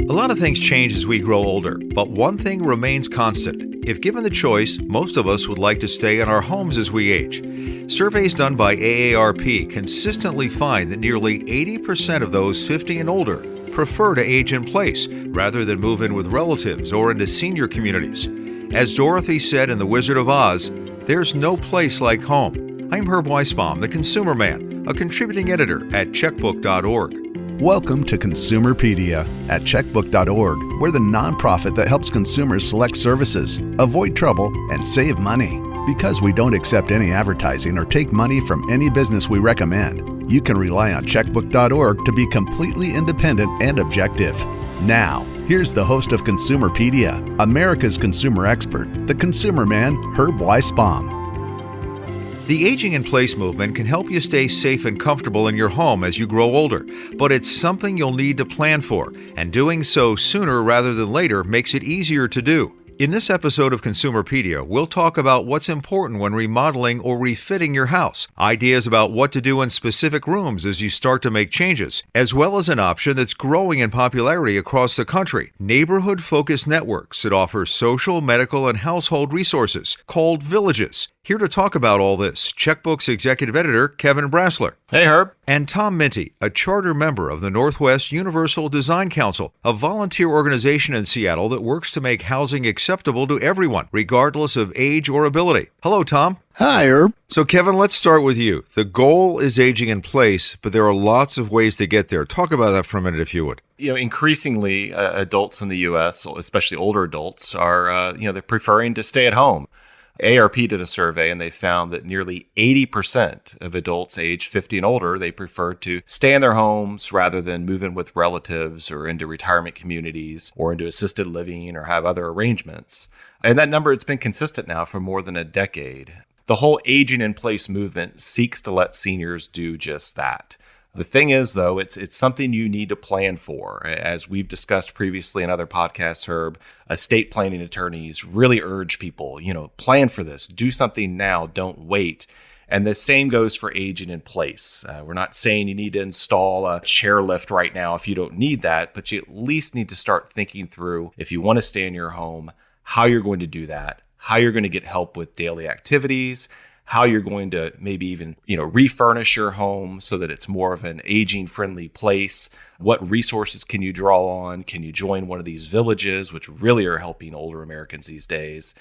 A lot of things change as we grow older, but one thing remains constant. If given the choice, most of us would like to stay in our homes as we age. Surveys done by AARP consistently find that nearly 80% of those 50 and older prefer to age in place rather than move in with relatives or into senior communities. As Dorothy said in The Wizard of Oz, there's no place like home. I'm Herb Weisbaum, the Consumer Man, a contributing editor at checkbook.org. Welcome to Consumerpedia at checkbook.org. We're the nonprofit that helps consumers select services, avoid trouble, and save money. Because we don't accept any advertising or take money from any business we recommend, you can rely on checkbook.org to be completely independent and objective. Now, here's the host of Consumerpedia, America's consumer expert, the Consumer Man, Herb Weisbaum. The aging in place movement can help you stay safe and comfortable in your home as you grow older, but it's something you'll need to plan for, and doing so sooner rather than later makes it easier to do. In this episode of Consumerpedia, we'll talk about what's important when remodeling or refitting your house, ideas about what to do in specific rooms as you start to make changes, as well as an option that's growing in popularity across the country, neighborhood-focused networks that offer social, medical, and household resources called villages. Here to talk about all this, Checkbook's executive editor, Kevin Brassler. Hey, Herb. And Tom Minty, a charter member of the Northwest Universal Design Council, a volunteer organization in Seattle that works to make housing acceptable to everyone, regardless of age or ability. Hello, Tom. Hi, Herb. So, Kevin, let's start with you. The goal is aging in place, but there are lots of ways to get there. Talk about that for a minute, if you would. Increasingly, adults in the U.S., especially older adults, are, they're preferring to stay at home. AARP did a survey and they found that nearly 80% of adults age 50 and older, they prefer to stay in their homes rather than move in with relatives or into retirement communities or into assisted living or have other arrangements. And that number, it's been consistent now for more than a decade. The whole aging in place movement seeks to let seniors do just that. The thing is, though, it's something you need to plan for. As we've discussed previously in other podcasts, Herb, estate planning attorneys really urge people, plan for this. Do something now. Don't wait. And the same goes for aging in place. We're not saying you need to install a chairlift right now if you don't need that, but you at least need to start thinking through, if you want to stay in your home, how you're going to do that, how you're going to get help with daily activities, how you're going to maybe even, refurnish your home so that it's more of an aging-friendly place. What resources can you draw on? Can you join one of these villages, which really are helping older Americans these days?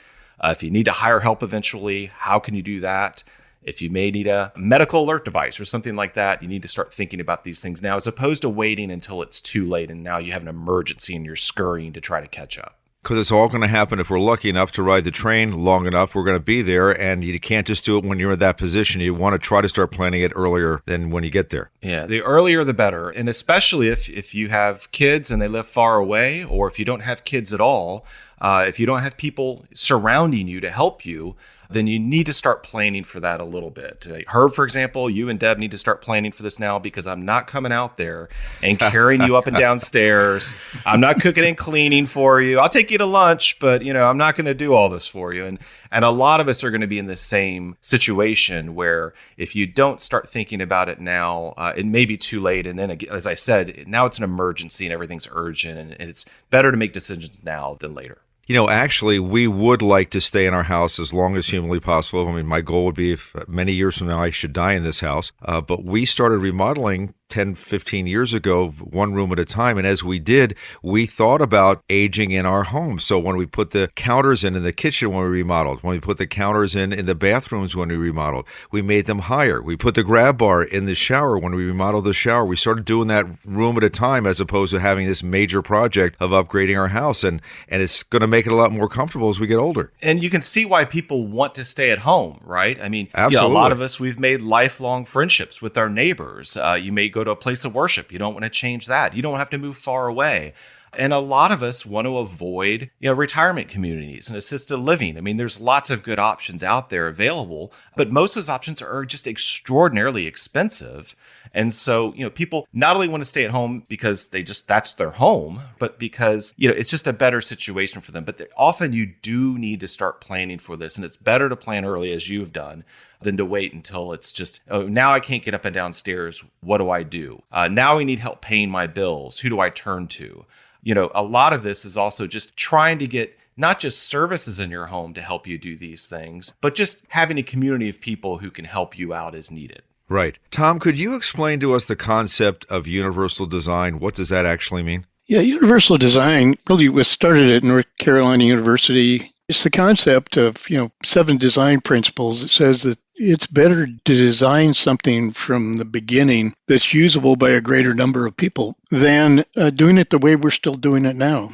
If you need to hire help eventually, how can you do that? If you may need a medical alert device or something like that, you need to start thinking about these things now, as opposed to waiting until it's too late and now you have an emergency and you're scurrying to try to catch up. Because it's all going to happen if we're lucky enough to ride the train long enough. We're going to be there, and you can't just do it when you're in that position. You want to try to start planning it earlier than when you get there. Yeah, the earlier the better. And especially if you have kids and they live far away, or if you don't have kids at all, if you don't have people surrounding you to help you, then you need to start planning for that a little bit. Herb, for example, you and Deb need to start planning for this now, because I'm not coming out there and carrying you up and down stairs. I'm not cooking and cleaning for you. I'll take you to lunch, but I'm not going to do all this for you. And a lot of us are going to be in the same situation where if you don't start thinking about it now, it may be too late. And then, as I said, now it's an emergency and everything's urgent, and it's better to make decisions now than later. Actually, we would like to stay in our house as long as humanly possible. I mean, my goal would be if many years from now I should die in this house. But we started remodeling 10, 15 years ago, one room at a time. And as we did, we thought about aging in our home. So when we put the counters in the kitchen when we remodeled, when we put the counters in the bathrooms when we remodeled, we made them higher. We put the grab bar in the shower when we remodeled the shower. We started doing that room at a time as opposed to having this major project of upgrading our house. And it's going to make it a lot more comfortable as we get older. And you can see why people want to stay at home, right? I mean, absolutely. A lot of us, we've made lifelong friendships with our neighbors. You may go to a place of worship. You don't want to change that. You don't have to move far away. And a lot of us want to avoid, retirement communities and assisted living. I mean, there's lots of good options out there available, but most of those options are just extraordinarily expensive. And so, people not only want to stay at home because that's their home, but because, it's just a better situation for them. But often you do need to start planning for this, and it's better to plan early, as you've done, than to wait until it's just, oh, now I can't get up and down stairs. What do I do? Now I need help paying my bills. Who do I turn to? A lot of this is also just trying to get not just services in your home to help you do these things, but just having a community of people who can help you out as needed. Right. Tom, could you explain to us the concept of universal design? What does that actually mean? Yeah, universal design really was started at North Carolina University. It's the concept of, 7 design principles. It says that it's better to design something from the beginning that's usable by a greater number of people than doing it the way we're still doing it now.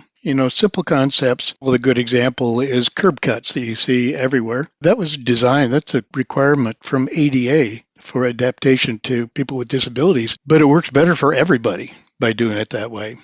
Simple concepts. Well, a good example is curb cuts that you see everywhere. That was designed, that's a requirement from ADA for adaptation to people with disabilities, but it works better for everybody by doing it that way.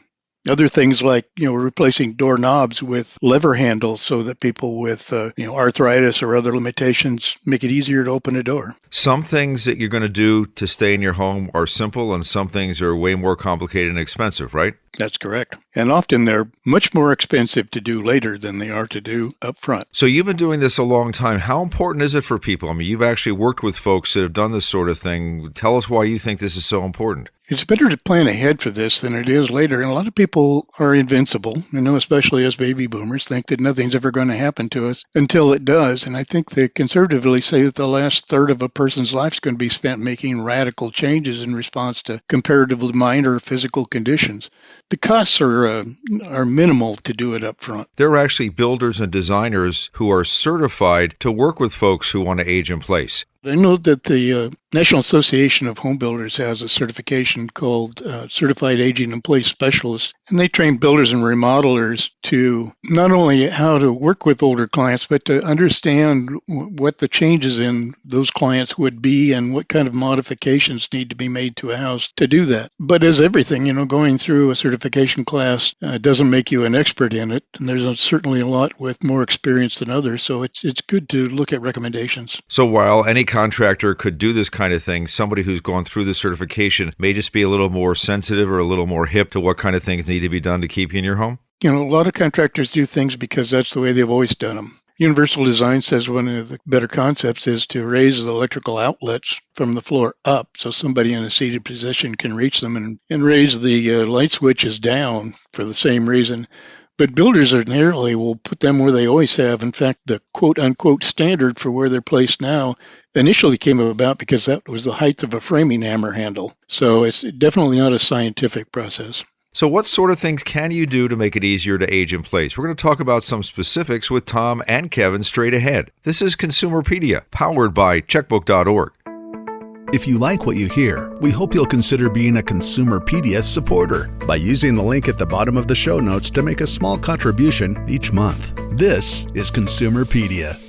Other things like, replacing doorknobs with lever handles so that people with, arthritis or other limitations make it easier to open a door. Some things that you're going to do to stay in your home are simple, and some things are way more complicated and expensive, right? That's correct. And often they're much more expensive to do later than they are to do up front. So you've been doing this a long time. How important is it for people? I mean, you've actually worked with folks that have done this sort of thing. Tell us why you think this is so important. It's better to plan ahead for this than it is later. And a lot of people are invincible, especially as baby boomers, think that nothing's ever going to happen to us until it does. And I think they conservatively say that the last third of a person's life is going to be spent making radical changes in response to comparatively minor physical conditions. The costs are minimal to do it up front. There are actually builders and designers who are certified to work with folks who want to age in place. I know that the National Association of Home Builders has a certification called Certified Aging in Place Specialist, and they train builders and remodelers to not only how to work with older clients, but to understand what the changes in those clients would be and what kind of modifications need to be made to a house to do that. But as everything, going through a certification class doesn't make you an expert in it, and there's certainly a lot with more experience than others, so it's good to look at recommendations. So while any contractor could do this kind of thing, somebody who's gone through the certification may just be a little more sensitive or a little more hip to what kind of things need to be done to keep you in your home? A lot of contractors do things because that's the way they've always done them. Universal design says one of the better concepts is to raise the electrical outlets from the floor up so somebody in a seated position can reach them and raise the light switches down for the same reason. But builders ordinarily will put them where they always have. In fact, the quote-unquote standard for where they're placed now initially came about because that was the height of a framing hammer handle. So it's definitely not a scientific process. So what sort of things can you do to make it easier to age in place? We're going to talk about some specifics with Tom and Kevin straight ahead. This is Consumerpedia, powered by checkbook.org. If you like what you hear, we hope you'll consider being a Consumerpedia supporter by using the link at the bottom of the show notes to make a small contribution each month. This is Consumerpedia.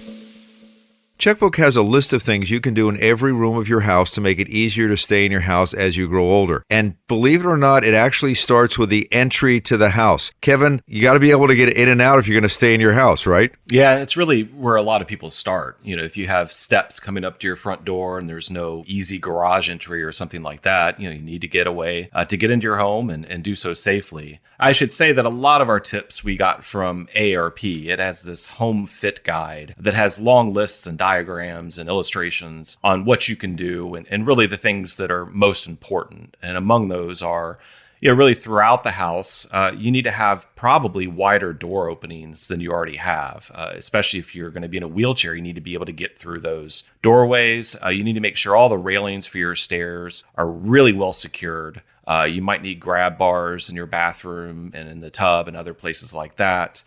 Checkbook has a list of things you can do in every room of your house to make it easier to stay in your house as you grow older. And believe it or not, it actually starts with the entry to the house. Kevin, you got to be able to get in and out if you're going to stay in your house, right? Yeah, it's really where a lot of people start. If you have steps coming up to your front door and there's no easy garage entry or something like that, you need to get away to get into your home and do so safely. I should say that a lot of our tips we got from AAPR. It has this home fit guide that has long lists and diagrams and illustrations on what you can do and really the things that are most important. And among those are, really throughout the house, you need to have probably wider door openings than you already have, especially if you're going to be in a wheelchair. You need to be able to get through those doorways. You need to make sure all the railings for your stairs are really well secured. You might need grab bars in your bathroom and in the tub and other places like that.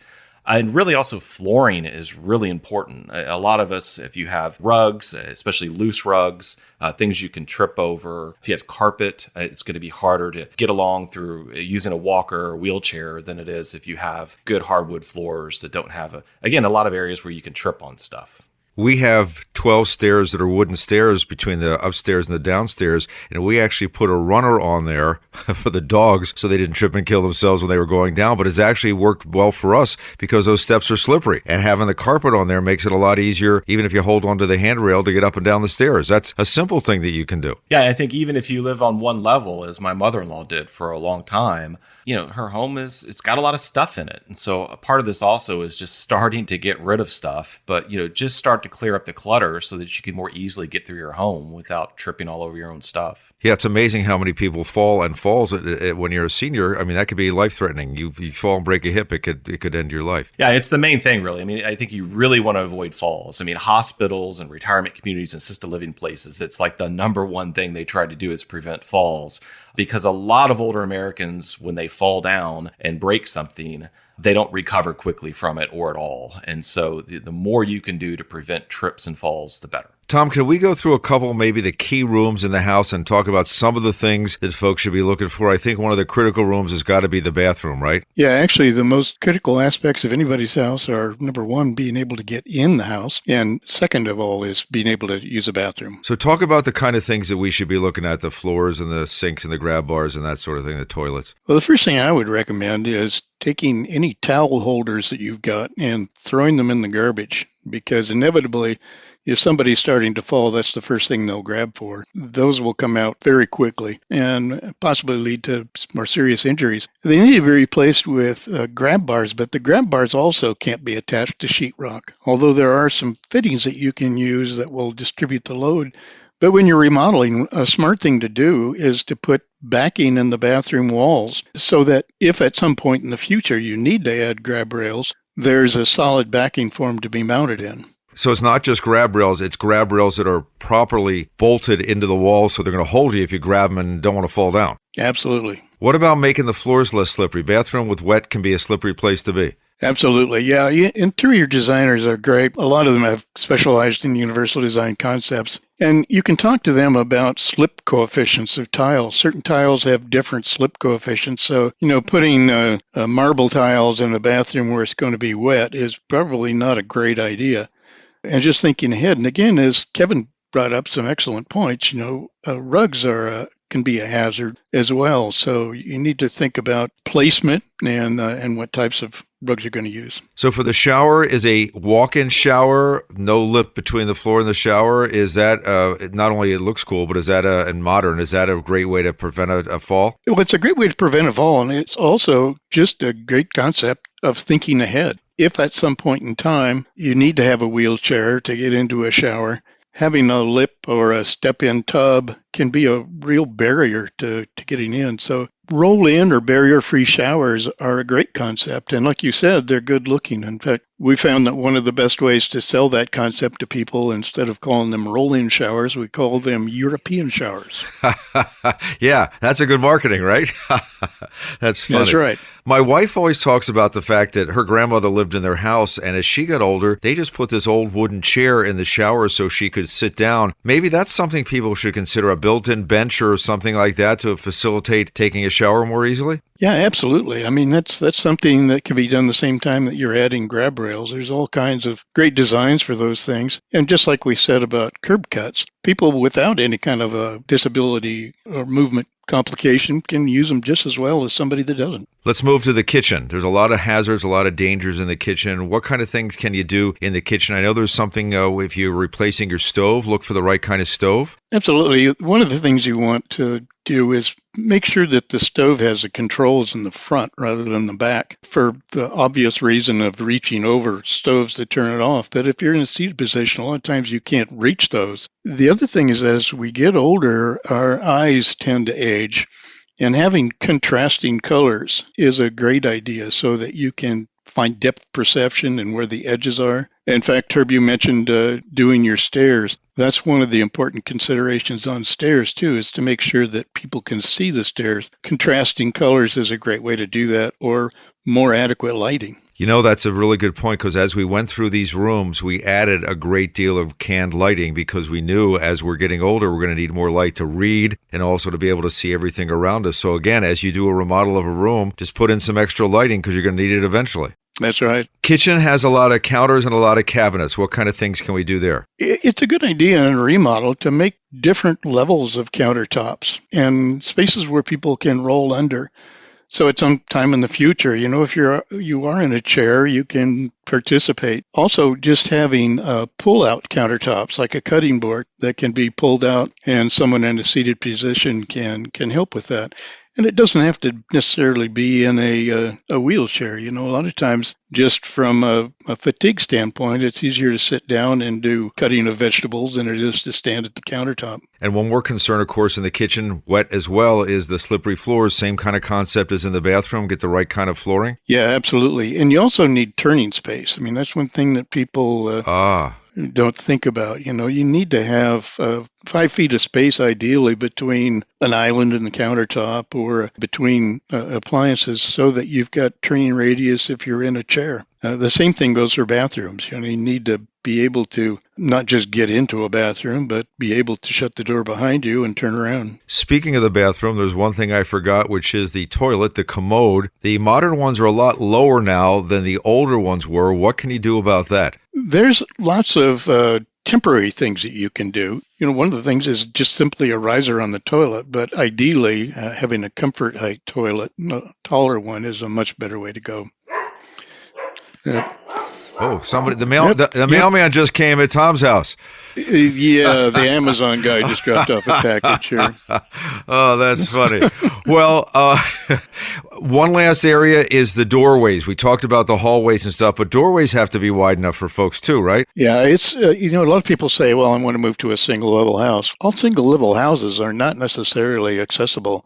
And really also flooring is really important. A lot of us, if you have rugs, especially loose rugs, things you can trip over. If you have carpet, it's going to be harder to get along through using a walker or wheelchair than it is if you have good hardwood floors that don't have, a lot of areas where you can trip on stuff. We have 12 stairs that are wooden stairs between the upstairs and the downstairs, and we actually put a runner on there for the dogs so they didn't trip and kill themselves when they were going down, but it's actually worked well for us because those steps are slippery, and having the carpet on there makes it a lot easier, even if you hold onto the handrail to get up and down the stairs. That's a simple thing that you can do. Yeah, I think even if you live on one level, as my mother-in-law did for a long time, her home it's got a lot of stuff in it. And so a part of this also is just starting to get rid of stuff, but, just start to clear up the clutter so that you can more easily get through your home without tripping all over your own stuff. Yeah, it's amazing how many people fall and falls when you're a senior. I mean, that could be life-threatening. You fall and break a hip, it could end your life. Yeah, it's the main thing, really. I mean, I think you really want to avoid falls. I mean, hospitals and retirement communities and assisted living places, it's like the number one thing they try to do is prevent falls, because a lot of older Americans, when they fall down and break something, they don't recover quickly from it or at all. And so the more you can do to prevent trips and falls, the better. Tom, can we go through a couple, maybe the key rooms in the house and talk about some of the things that folks should be looking for? I think one of the critical rooms has got to be the bathroom, right? Yeah, actually, the most critical aspects of anybody's house are, number one, being able to get in the house. And second of all is being able to use a bathroom. So talk about the kind of things that we should be looking at, the floors and the sinks and the grab bars and that sort of thing, the toilets. Well, the first thing I would recommend is taking any towel holders that you've got and throwing them in the garbage, because inevitably, if somebody's starting to fall, that's the first thing they'll grab for. Those will come out very quickly and possibly lead to more serious injuries. They need to be replaced with grab bars, but the grab bars also can't be attached to sheetrock, although there are some fittings that you can use that will distribute the load. But when you're remodeling, a smart thing to do is to put backing in the bathroom walls so that if at some point in the future you need to add grab rails, there's a solid backing for them to be mounted in. So it's not just grab rails, it's grab rails that are properly bolted into the wall so they're going to hold you if you grab them and don't want to fall down. Absolutely. What about making the floors less slippery? Bathroom with wet can be a slippery place to be. Absolutely. Yeah. Interior designers are great. A lot of them have specialized in universal design concepts. And you can talk to them about slip coefficients of tiles. Certain tiles have different slip coefficients. So, putting marble tiles in a bathroom where it's going to be wet is probably not a great idea. And just thinking ahead, and again, as Kevin brought up some excellent points, rugs can be a hazard as well. So you need to think about placement and what types of rugs you're going to use. So for the shower, is a walk-in shower, no lip between the floor and the shower, is that not only it looks cool, but is that and modern, is that a great way to prevent a fall? Well, it's a great way to prevent a fall, and it's also just a great concept of thinking ahead. If at some point in time you need to have a wheelchair to get into a shower, having a lip or a step-in tub can be a real barrier to getting in. So roll-in or barrier-free showers are a great concept. And like you said, they're good looking. In fact, we found that one of the best ways to sell that concept to people, instead of calling them roll-in showers, we call them European showers. Yeah, that's a good marketing, right? That's funny. That's right. My wife always talks about the fact that her grandmother lived in their house, and as she got older, they just put this old wooden chair in the shower so she could sit down. Maybe that's something people should consider, a built-in bench or something like that to facilitate taking a shower more easily? Yeah, absolutely. I mean, that's something that can be done the same time that you're adding grab rails. There's all kinds of great designs for those things. And just like we said about curb cuts, people without any kind of a disability or movement complication can use them just as well as somebody that doesn't. Let's move to the kitchen. There's a lot of hazards, a lot of dangers in the kitchen. What kind of things can you do in the kitchen? I know there's something, if you're replacing your stove, look for the right kind of stove. Absolutely. One of the things you want to do is make sure that the stove has the controls in the front rather than the back, for the obvious reason of reaching over stoves to turn it off. But if you're in a seated position, a lot of times you can't reach those. The other thing is, as we get older, our eyes tend to age, and having contrasting colors is a great idea so that you can find depth perception and where the edges are. In fact, Herb, you mentioned doing your stairs. That's one of the important considerations on stairs, too, is to make sure that people can see the stairs. Contrasting colors is a great way to do that, or more adequate lighting. That's a really good point, because as we went through these rooms, we added a great deal of canned lighting because we knew as we're getting older, we're going to need more light to read and also to be able to see everything around us. So again, as you do a remodel of a room, just put in some extra lighting because you're going to need it eventually. That's right. Kitchen has a lot of counters and a lot of cabinets. What kind of things can we do there? It's a good idea in a remodel to make different levels of countertops and spaces where people can roll under. So at some time in the future, if you are in a chair, you can participate. Also, just having pull-out countertops, like a cutting board that can be pulled out and someone in a seated position can help with that. And it doesn't have to necessarily be in a wheelchair. A lot of times, just from a fatigue standpoint, it's easier to sit down and do cutting of vegetables than it is to stand at the countertop. And one more concern, of course, in the kitchen, wet as well, is the slippery floors. Same kind of concept as in the bathroom. Get the right kind of flooring. Yeah, absolutely. And you also need turning space. I mean, that's one thing that people don't think about. You need to have 5 feet of space, ideally, between an island and the countertop or between appliances so that you've got turning radius if you're in a chair. The same thing goes for bathrooms. You need to be able to not just get into a bathroom, but be able to shut the door behind you and turn around. Speaking of the bathroom, there's one thing I forgot, which is the toilet, the commode. The modern ones are a lot lower now than the older ones were. What can you do about that? There's lots of temporary things that you can do. One of the things is just simply a riser on the toilet, but ideally having a comfort height toilet, a taller one, is a much better way to go. Oh, somebody! The mailman just came at Tom's house. Yeah, the Amazon guy just dropped off a package here. Oh, that's funny. Well, one last area is the doorways. We talked about the hallways and stuff, but doorways have to be wide enough for folks too, right? Yeah, it's a lot of people say, "Well, I want to move to a single-level house." All single-level houses are not necessarily accessible.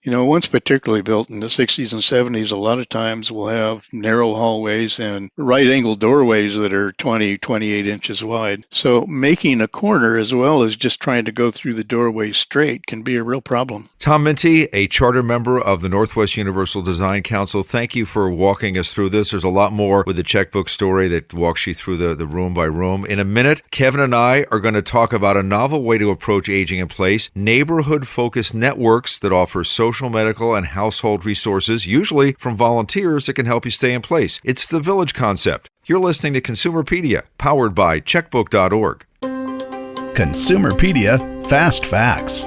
Ones particularly built in the 60s and 70s, a lot of times will have narrow hallways and right-angled doorways that are 20, 28 inches wide. So making a corner as well as just trying to go through the doorway straight can be a real problem. Tom Minty, a charter member of the Northwest Universal Design Council, thank you for walking us through this. There's a lot more with the checkbook story that walks you through the room by room. In a minute, Kevin and I are going to talk about a novel way to approach aging in place, neighborhood-focused networks that offer social, medical, and household resources, usually from volunteers that can help you stay in place. It's the Village concept. You're listening to Consumerpedia, powered by checkbook.org. Consumerpedia Fast Facts.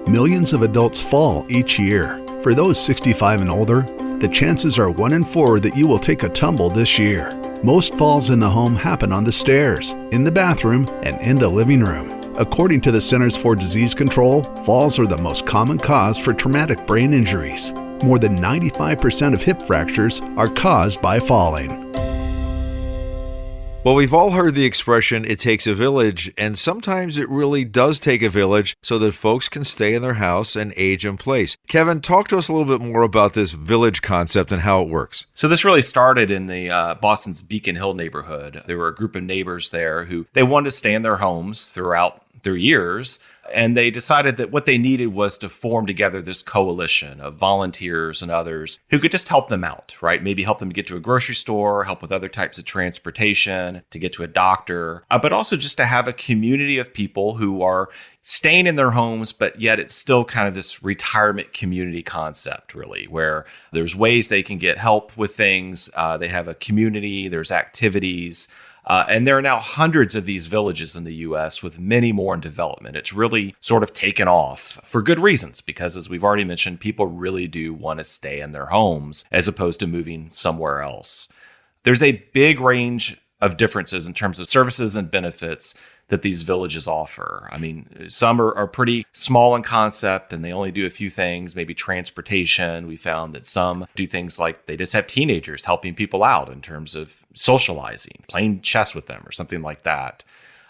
Millions of adults fall each year. For those 65 and older, the chances are 1 in 4 that you will take a tumble this year. Most falls in the home happen on the stairs, in the bathroom, and in the living room. According to the Centers for Disease Control, falls are the most common cause for traumatic brain injuries. More than 95% of hip fractures are caused by falling. Well, we've all heard the expression, it takes a village, and sometimes it really does take a village so that folks can stay in their house and age in place. Kevin, talk to us a little bit more about this village concept and how it works. So this really started in the Boston's Beacon Hill neighborhood. There were a group of neighbors there who they wanted to stay in their homes throughout their years. And they decided that what they needed was to form together this coalition of volunteers and others who could just help them out, right? Maybe help them to get to a grocery store, help with other types of transportation, to get to a doctor, but also just to have a community of people who are staying in their homes, but yet it's still kind of this retirement community concept, really, where there's ways they can get help with things. They have a community, there's activities. And there are now hundreds of these villages in the U.S. with many more in development. It's really sort of taken off for good reasons, because as we've already mentioned, people really do want to stay in their homes as opposed to moving somewhere else. There's a big range of differences in terms of services and benefits that these villages offer. I mean, some are pretty small in concept and they only do a few things, maybe transportation. We found that some do things like they just have teenagers helping people out in terms of socializing, playing chess with them or something like that.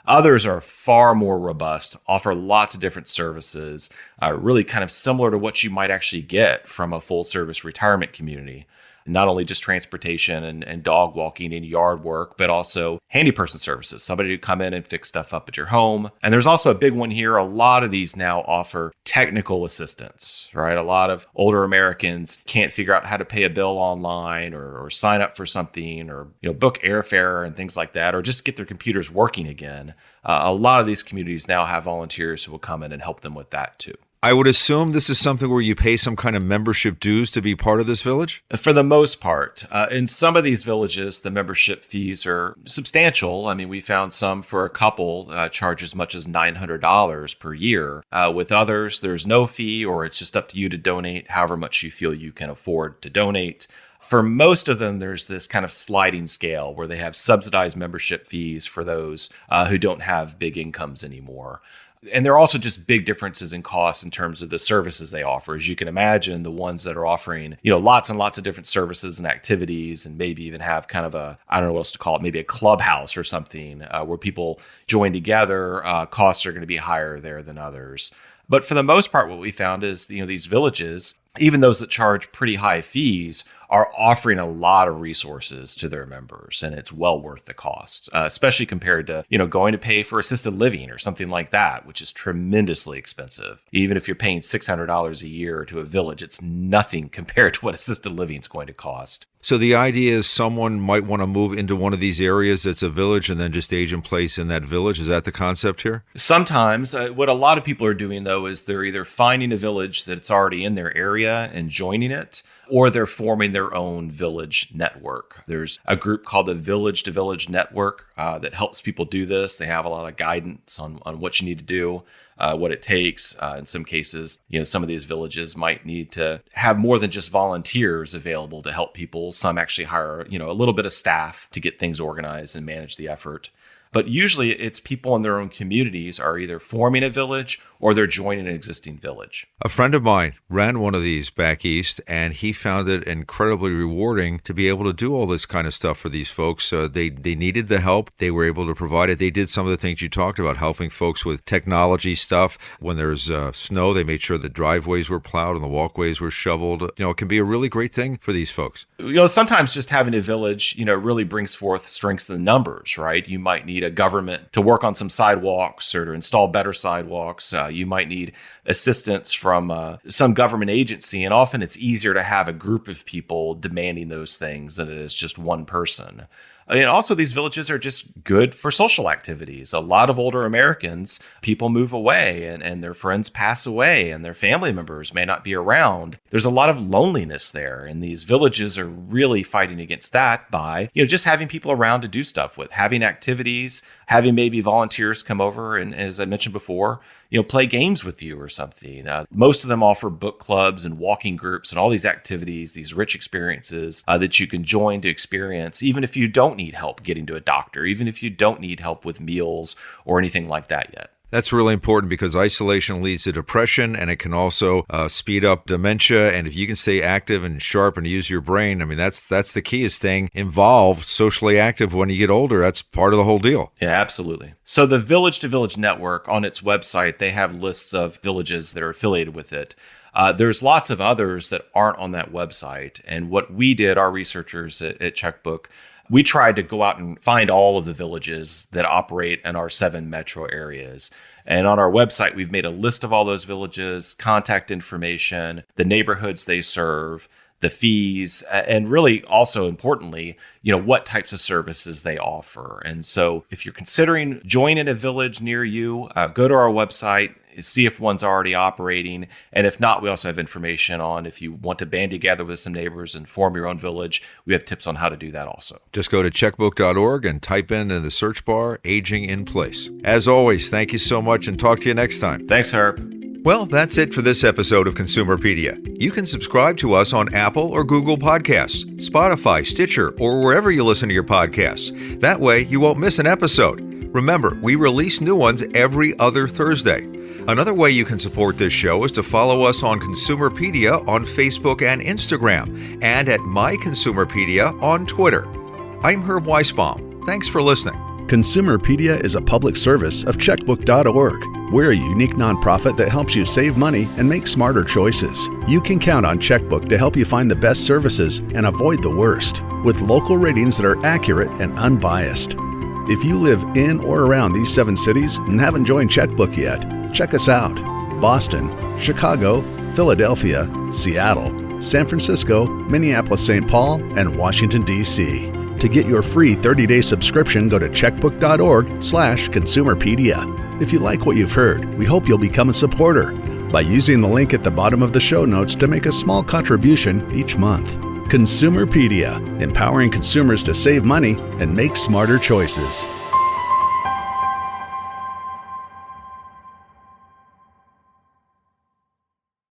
Others are far more robust, offer lots of different services, really kind of similar to what you might actually get from a full service retirement community. Not only just transportation and dog walking and yard work, but also handy person services, somebody to come in and fix stuff up at your home. And there's also a big one here. A lot of these now offer technical assistance, right? A lot of older Americans can't figure out how to pay a bill online or sign up for something or book airfare and things like that, or just get their computers working again. A lot of these communities now have volunteers who will come in and help them with that too. I would assume this is something where you pay some kind of membership dues to be part of this village? For the most part. In some of these villages, the membership fees are substantial. I mean, we found some for a couple charge as much as $900 per year. With others, there's no fee, or it's just up to you to donate however much you feel you can afford to donate. For most of them, there's this kind of sliding scale where they have subsidized membership fees for those who don't have big incomes anymore. And there are also just big differences in cost in terms of the services they offer. As you can imagine, the ones that are offering, lots and lots of different services and activities, and maybe even have kind of I don't know what else to call it, maybe a clubhouse or something where people join together, costs are going to be higher there than others. But for the most part, what we found is, these villages, even those that charge pretty high fees, are offering a lot of resources to their members, and it's well worth the cost, especially compared to, going to pay for assisted living or something like that, which is tremendously expensive. Even if you're paying $600 a year to a village, it's nothing compared to what assisted living is going to cost. So the idea is someone might want to move into one of these areas that's a village and then just age in place in that village. Is that the concept here? Sometimes. What a lot of people are doing, though, is they're either finding a village that's already in their area and joining it, or they're forming their own village network. There's a group called the Village to Village Network that helps people do this. They have a lot of guidance on what you need to do, what it takes. In some cases, some of these villages might need to have more than just volunteers available to help people. Some actually hire, a little bit of staff to get things organized and manage the effort. But usually it's people in their own communities are either forming a village or they're joining an existing village. A friend of mine ran one of these back east, and he found it incredibly rewarding to be able to do all this kind of stuff for these folks. They needed the help. They were able to provide it. They did some of the things you talked about, helping folks with technology stuff. When there's snow, they made sure the driveways were plowed and the walkways were shoveled. It can be a really great thing for these folks. Sometimes just having a village, really brings forth strengths in numbers, right? You might need a government to work on some sidewalks or to install better sidewalks. You might need assistance from some government agency, and often it's easier to have a group of people demanding those things than it is just one person. And also, these villages are just good for social activities. A lot of older Americans, people move away and their friends pass away and their family members may not be around. There's a lot of loneliness there. And these villages are really fighting against that by, just having people around to do stuff with, having activities, having maybe volunteers come over and, as I mentioned before, play games with you or something. Most of them offer book clubs and walking groups and all these activities, these rich experiences that you can join to experience, even if you don't need help getting to a doctor, even if you don't need help with meals or anything like that yet. That's really important because isolation leads to depression, and it can also speed up dementia. And if you can stay active and sharp and use your brain, that's the key, is staying involved, socially active when you get older. That's part of the whole deal. Yeah, absolutely. So the Village to Village Network, on its website, they have lists of villages that are affiliated with it. There's lots of others that aren't on that website. And what we did, our researchers at Checkbook, we tried to go out and find all of the villages that operate in our 7 metro areas. And on our website, we've made a list of all those villages, contact information, the neighborhoods they serve, the fees, and really also importantly, what types of services they offer. And so if you're considering joining a village near you, go to our website, see if one's already operating. And if not, we also have information on if you want to band together with some neighbors and form your own village. We have tips on how to do that also. Just go to checkbook.org and type in the search bar, Aging in Place. As always, thank you so much, and talk to you next time. Thanks, Herb. Well, that's it for this episode of Consumerpedia. You can subscribe to us on Apple or Google Podcasts, Spotify, Stitcher, or wherever you listen to your podcasts. That way, you won't miss an episode. Remember, we release new ones every other Thursday. Another way you can support this show is to follow us on Consumerpedia on Facebook and Instagram, and at My Consumerpedia on Twitter. I'm Herb Weisbaum. Thanks for listening. Consumerpedia is a public service of checkbook.org. We're a unique nonprofit that helps you save money and make smarter choices. You can count on Checkbook to help you find the best services and avoid the worst, with local ratings that are accurate and unbiased. If you live in or around these 7 cities and haven't joined Checkbook yet, check us out. Boston, Chicago, Philadelphia, Seattle, San Francisco, Minneapolis-St. Paul, and Washington, D.C. To get your free 30-day subscription, go to checkbook.org/consumerpedia. If you like what you've heard, we hope you'll become a supporter by using the link at the bottom of the show notes to make a small contribution each month. Consumerpedia, empowering consumers to save money and make smarter choices.